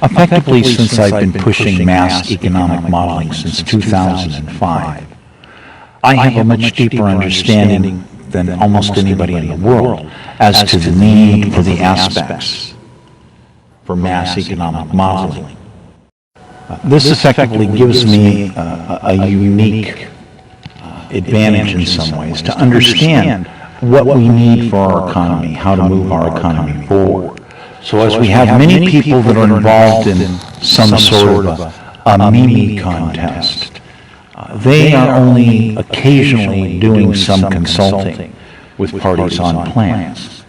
Effectively, since I've been pushing mass economic modeling since 2005, I have a much deeper understanding than almost anybody in the world as to the need for the aspects for mass economic modeling. This effectively gives me a unique advantage in some ways to understand what we need for our economy, how to move our economy forward. So as we have many people that are involved in some sort of a meme contest, they are only occasionally doing some consulting with parties on plans,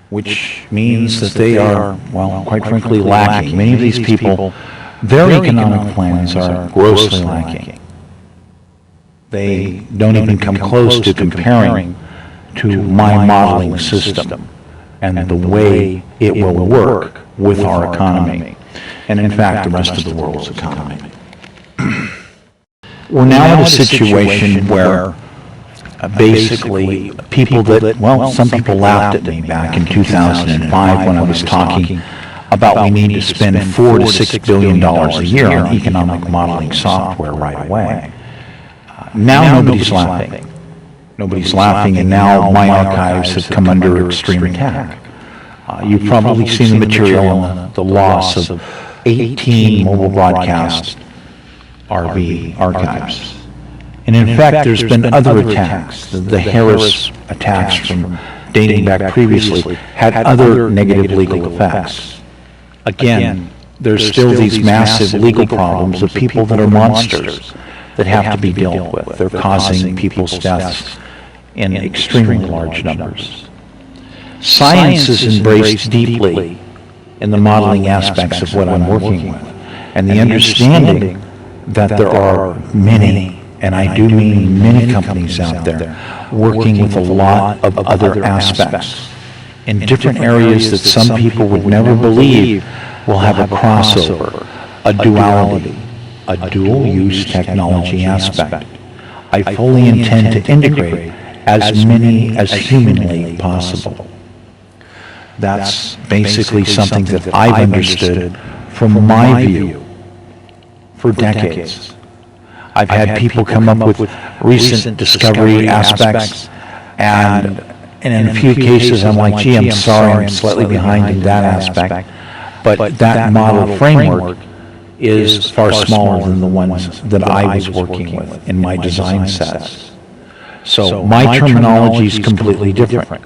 which means that they are, well, quite frankly, lacking. Many of these people, their economic plans are grossly lacking. They don't even come close to comparing to my modeling system and the way it will work with our economy, and in fact the rest of the world's economy. We're now in a situation where basically people that, well, some people laughed at me back in 2005 when I was talking about we need to spend $4 to $6 billion a year on economic modeling software right away. Now nobody's laughing. Nobody's laughing, and now my archives have come under extreme attack. You've probably seen the material on the loss of 18 mobile broadcast RV archives. And in fact, there's been other attacks. The Harris attacks from dating back previously had other negative legal effects. Again, there's still these massive legal problems of people that are monsters that have to be dealt with. They're causing people's deaths in extremely large numbers. Science is embraced deeply in the modeling aspects of what I'm working with, and the understanding that there are many, and I do mean many companies out there, working with a lot of other aspects in different areas that some people would never believe will have a crossover, a duality, a dual-use technology aspect. I fully intend to integrate as many as humanly possible. That's basically something that I've understood from my view for decades. I've had people come up with recent discovery aspects, and in a few cases I'm like, gee, I'm sorry, I'm slightly behind in that aspect, but that model framework is far smaller than the ones that I was working with in my design sets. So my terminology is completely different.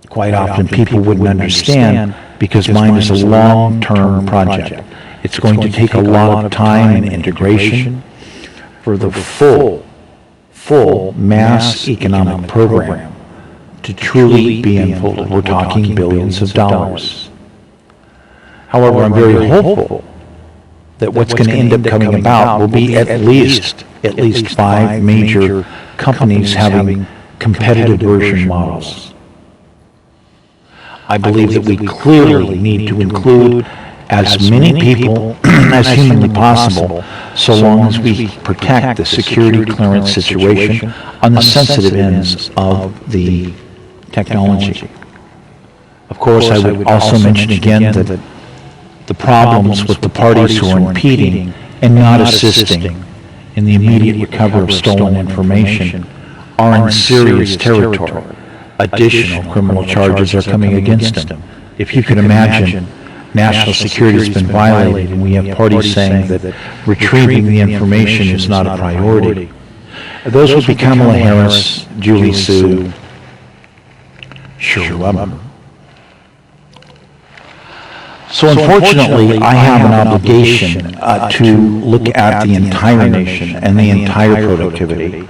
Quite often people wouldn't understand because mine is a long-term project. It's going to take a lot of time and integration for the full mass economic program to truly be unfolded. We're talking billions of dollars. However, I'm very hopeful that what's going to end up coming about will be at least 5 major companies having competitive version models. I believe that we clearly need to include as many people as humanly possible, so long as we protect the security clearance situation on the sensitive ends of the technology. Of course, I would also mention again that the problems with the parties who are impeding and not assisting in the immediate recovery of stolen information are in serious territory. Additional criminal charges are coming against them. If you could imagine, national security has been violated, and we have parties saying that retrieving the information is not a priority. Those would be Kamala Harris, Julie Su, Shirley Weber. So unfortunately, I have an obligation to look at the entire nation and the entire productivity,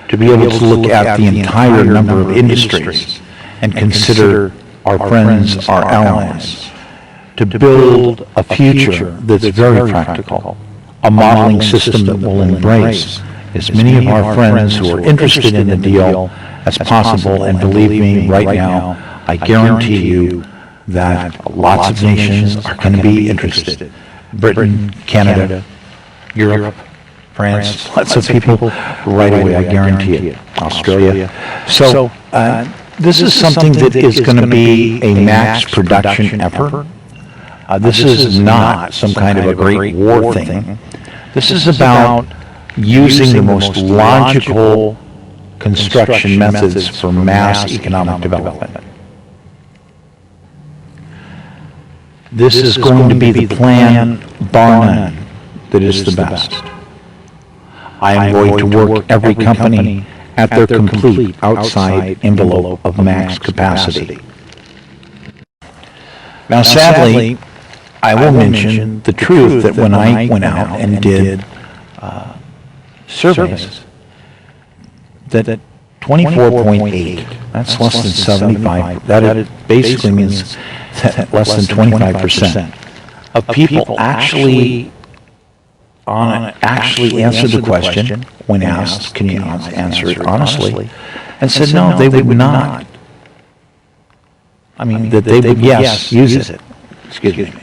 to be able to look at the entire number of industries and consider our friends, our allies, to build a future that's very practical, a modeling system that will embrace as many of our friends who are interested in the deal as possible. And believe me, right now, I guarantee you that lots of nations are going to be interested. Britain, Canada, Europe, France, lots of people right away, I guarantee it. Australia. So this is something that is going to be a mass production effort. This is not some kind of a great war thing. This is about using the most logical construction methods for mass economic development. This is going to be the plan, bar none, that is the best. I am going to work every company at their complete outside envelope of max capacity. Now, sadly, I will mention the truth that when I went out and did surveys, that 24.8, that's less than 75, that basically means that less than 25% of people actually answered the question when asked, can you answer it honestly, and said no, they would not. I mean, that they would, yes, use it. Excuse me.